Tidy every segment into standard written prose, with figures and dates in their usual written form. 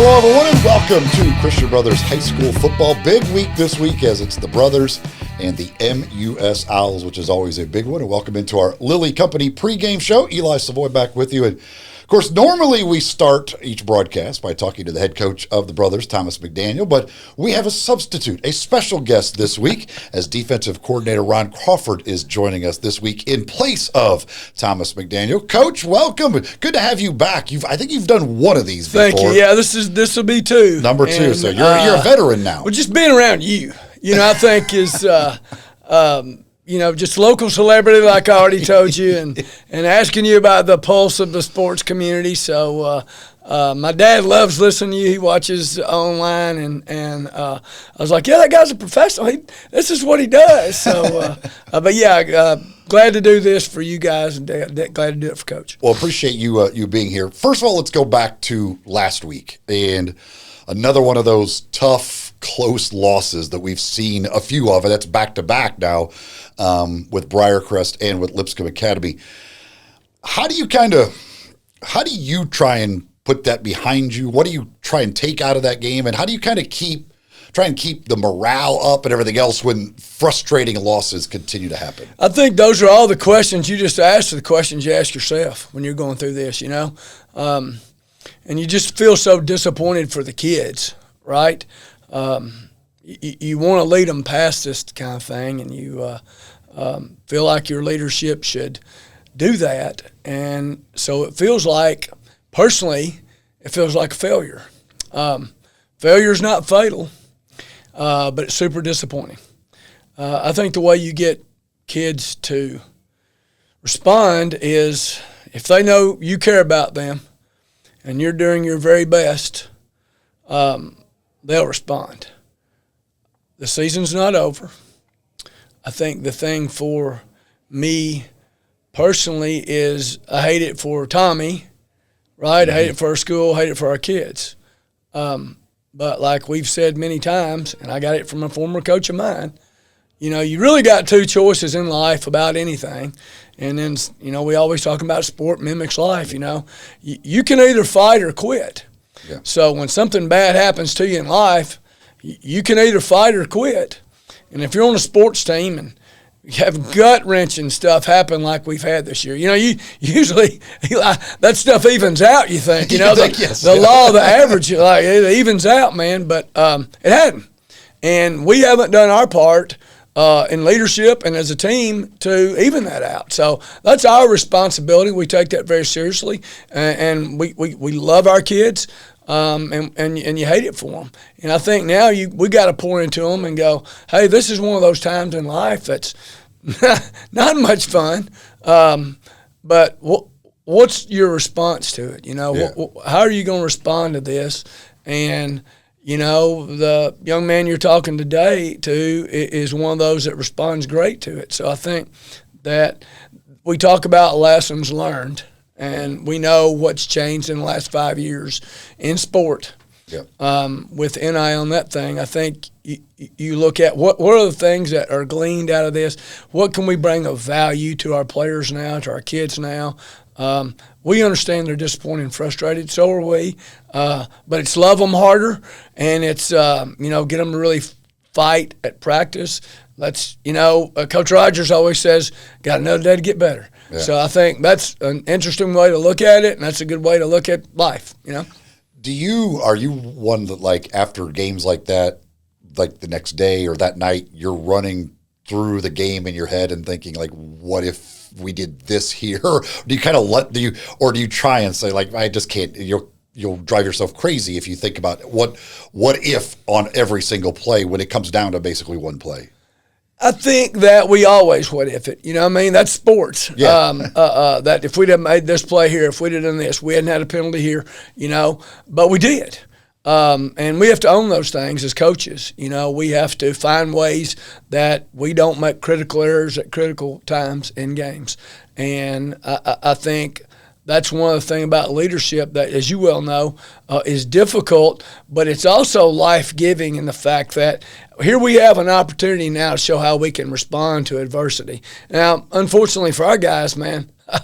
Hello, everyone, and welcome to Christian Brothers High School Football. Big week this week as it's the Brothers and the MUS Owls, which is always a big one. And welcome into our Lilly Company pregame show. Eli Savoy back with you. And, of course, normally we start each broadcast by talking to the head coach of the Brothers, Thomas McDaniel, but we have a substitute, a special guest this week, as defensive coordinator Ron Crawford is joining us this week in place of Thomas McDaniel. Coach, welcome. Good to have you back. I think you've done one of these before. Thank you. Yeah, this will be two. Number two, and, so you're a veteran now. Well, just being around you, I think is just local celebrity, like I already told you, and asking you about the pulse of the sports community. So my dad loves listening to you. He watches online, and I was like, yeah, that guy's a professional. This is what he does. So, but yeah, glad to do this for you guys, and glad to do it for Coach. Well, appreciate you being here. First of all, let's go back to last week and another one of those tough, close losses that we've seen a few of, and that's back-to-back now with Briarcrest and with Lipscomb Academy. How do you try and put that behind you? What do you try and take out of that game? And how do you kind of try and keep the morale up and everything else when frustrating losses continue to happen? I think those are all the questions you just asked, the questions you ask yourself when you're going through this, and you just feel so disappointed for the kids, right? You want to lead them past this kind of thing, and you feel like your leadership should do that. And so it feels like, personally, it feels like a failure. Failure is not fatal, but it's super disappointing. I think the way you get kids to respond is if they know you care about them and you're doing your very best, they'll respond. The season's not over. I think the thing for me personally is I hate it for Tommy, right? I hate it for our school, hate it for our kids. But like we've said many times, and I got it from a former coach of mine, you really got two choices in life about anything. And then, we always talk about sport mimics life, You can either fight or quit. Yeah. So when something bad happens to you in life, you can either fight or quit. And if you're on a sports team and you have gut-wrenching stuff happen like we've had this year, you usually that stuff evens out, you think. The law of the average, it evens out, man. But it hadn't. And we haven't done our part in leadership and as a team to even that out. So that's our responsibility. We take that very seriously, and we love our kids, and you hate it for them. And I think now we got to pour into them and go, hey, this is one of those times in life that's not much fun, but what's your response to it? How are you going to respond to this? And the young man you're talking today to is one of those that responds great to it. So I think that we talk about lessons learned, and we know what's changed in the last 5 years in sport. Yep. With NI on that thing, I think you look at what are the things that are gleaned out of this. What can we bring of value to our players now, to our kids now? We understand they're disappointed and frustrated. So are we. But it's love them harder, and it's get them to really fight at practice. Let's Coach Rogers always says, got another day to get better. Yeah. So I think that's an interesting way to look at it, and that's a good way to look at life. Are you one that after games like that, like the next day or that night, you're running through the game in your head and thinking what if we did this here? Do you kind of do you try and say I just can't? You'll drive yourself crazy if you think about what if on every single play when it comes down to basically one play. I think that we always what if it. That's sports. Yeah. That if we'd have made this play here, if we'd have done this, we hadn't had a penalty here. But we did. And we have to own those things as coaches. We have to find ways that we don't make critical errors at critical times in games. And I think that's one of the things about leadership that, as you well know, is difficult, but it's also life-giving in the fact that here we have an opportunity now to show how we can respond to adversity. Now, unfortunately for our guys, man, a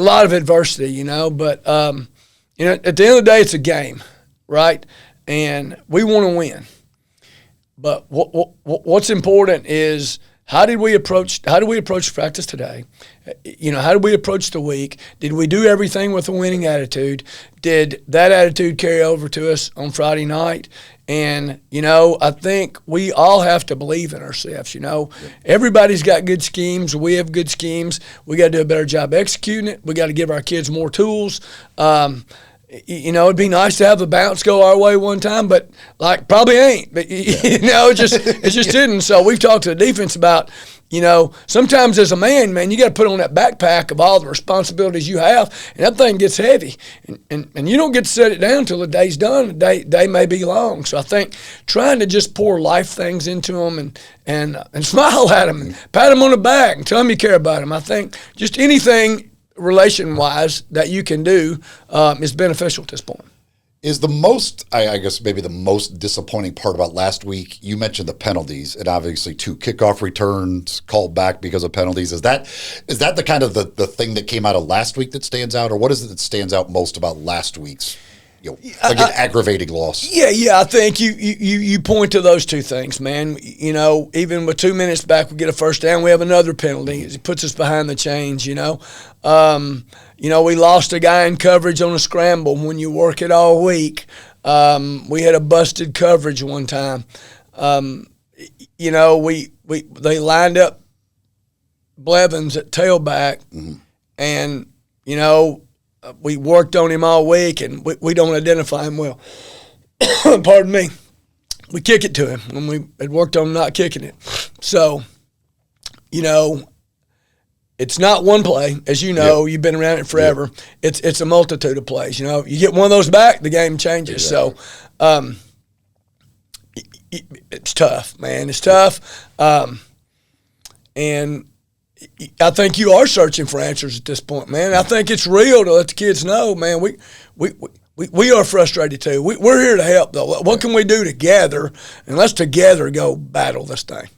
lot of adversity, but at the end of the day, it's a game. right? And we want to win. But what's important is how did we approach practice today? How did we approach the week? Did we do everything with a winning attitude? Did that attitude carry over to us on Friday night? And, I think we all have to believe in ourselves, Everybody's got good schemes. We have good schemes. We got to do a better job executing it. We got to give our kids more tools. It'd be nice to have the bounce go our way one time, but probably ain't. But it just didn't. So we've talked to the defense about, sometimes as a man, you got to put on that backpack of all the responsibilities you have, and that thing gets heavy, and you don't get to set it down till the day's done. The day may be long. So I think trying to just pour life things into them and smile at them and pat them on the back and tell them you care about them. I think just anything relation-wise that you can do is beneficial at this point. Is the most, I guess maybe the most disappointing part about last week, you mentioned the penalties, and obviously 2 kickoff returns called back because of penalties. Is that the kind of the thing that came out of last week that stands out, or what is it that stands out most about last week's an aggravating loss? Yeah. I think you point to those 2 things, man. Even with 2 minutes back, we get a first down. We have another penalty. It puts us behind the chains. We lost a guy in coverage on a scramble. When you work it all week, we had a busted coverage one time. They lined up Blevins at tailback, and we worked on him all week, and we don't identify him well. Pardon me. We kick it to him when we had worked on not kicking it. So, it's not one play. As you know, You've been around it forever. It's a multitude of plays. You get one of those back, the game changes. Exactly. So, it's tough, man. It's tough. And I think you are searching for answers at this point, man. I think it's real to let the kids know, man, we are frustrated too. We're here to help, though. What can we do together? And let's together go battle this thing.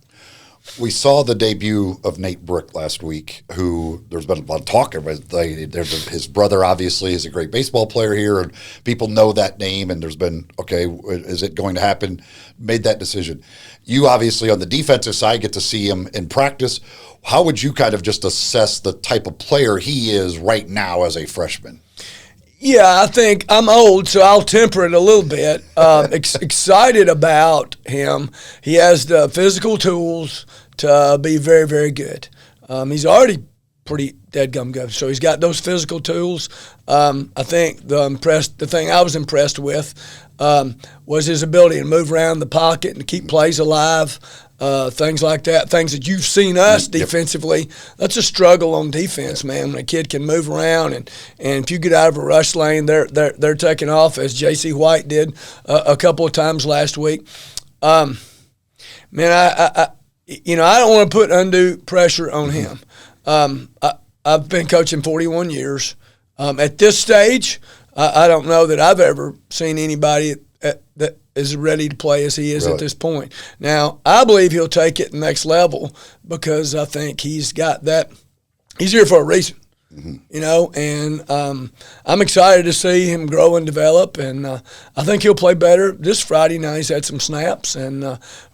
We saw the debut of Nate Brick last week, who there's been a lot of talk. His brother obviously is a great baseball player here, and people know that name, and there's been, okay, is it going to happen? Made that decision. You obviously on the defensive side get to see him in practice. How would you kind of just assess the type of player he is right now as a freshman? Yeah, I think I'm old, so I'll temper it a little bit. Excited about him. He has the physical tools to be very, very good. He's already pretty dead-gum good, so he's got those physical tools. I think the thing I was impressed with was his ability to move around the pocket and to keep plays alive. Things like that, things that you've seen us defensively. That's a struggle on defense, man. When a kid can move around and if you get out of a rush lane, they're taking off, as J.C. White did a couple of times last week. Man, I don't want to put undue pressure on him. I've been coaching 41 years. At this stage, I don't know that I've ever seen anybody that is ready to play as he is at this point. Now, I believe he'll take it the next level because I think he's got that. He's here for a reason, and I'm excited to see him grow and develop, and I think he'll play better this Friday. Now he's had some snaps, and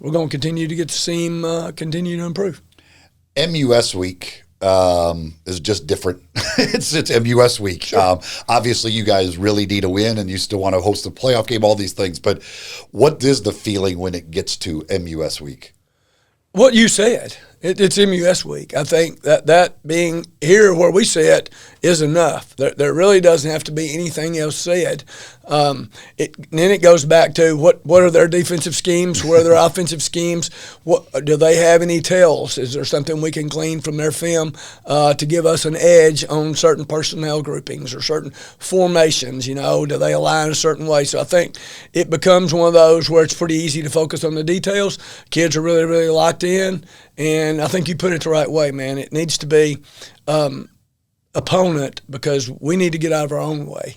we're going to continue to get to see him continue to improve. MUS week is just different. it's MUS week. Sure. Obviously, you guys really need a win, and you still want to host a playoff game, all these things. But what is the feeling when it gets to MUS week? What you said. It's MUS week. I think that being here where we sit is enough. There really doesn't have to be anything else said. Then it goes back to what are their defensive schemes? What are their offensive schemes? What do they have any tells? Is there something we can glean from their film to give us an edge on certain personnel groupings or certain formations? Do they align a certain way? So I think it becomes one of those where it's pretty easy to focus on the details. Kids are really, really locked in. And I think you put it the right way, man. It needs to be opponent because we need to get out of our own way.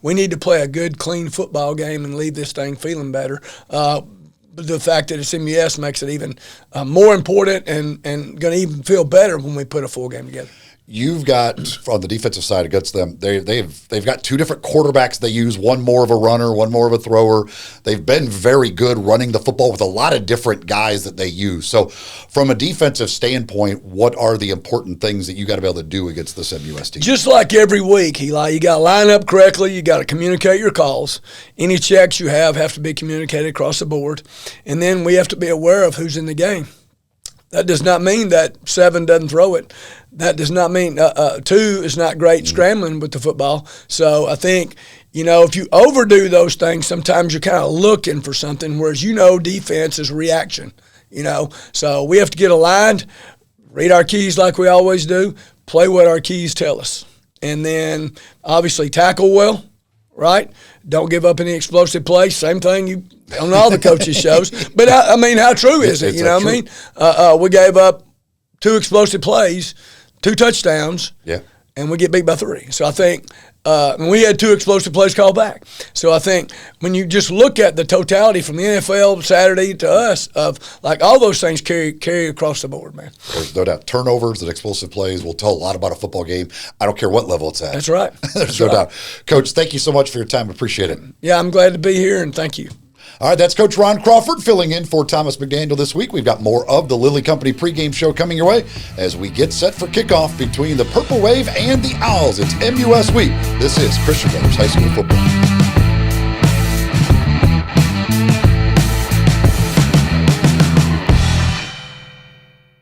We need to play a good, clean football game and leave this thing feeling better. But the fact that it's MUS makes it even more important and going to even feel better when we put a full game together. you've got on the defensive side against them, they've got two different quarterbacks they use, one more of a runner, one more of a thrower. They've been very good running the football with a lot of different guys that they use. So from a defensive standpoint, what are the important things that you got to be able to do against this MUS team? Just like every week, Eli, you got to line up correctly. You got to communicate your calls. Any checks you have to be communicated across the board. And then we have to be aware of who's in the game. That does not mean that 7 doesn't throw it. That does not mean 2 is not great scrambling with the football. So I think, if you overdo those things, sometimes you're kind of looking for something, whereas defense is reaction. So we have to get aligned, read our keys like we always do, play what our keys tell us. And then obviously tackle well, right? Don't give up any explosive plays. Same thing on all the coaches' shows. But, how true is it? We gave up 2 explosive plays, 2 touchdowns, and we get beat by 3. So I think we had 2 explosive plays called back. So I think when you just look at the totality from the NFL Saturday to us of all those things carry across the board, man. There's no doubt. Turnovers and explosive plays will tell a lot about a football game. I don't care what level it's at. That's right. There's no doubt. Coach, thank you so much for your time. Appreciate it. Yeah, I'm glad to be here, and thank you. All right, that's Coach Ron Crawford filling in for Thomas McDaniel this week. We've got more of the Lilly Company pregame show coming your way as we get set for kickoff between the Purple Wave and the Owls. It's MUS week. This is Christian Brothers High School Football.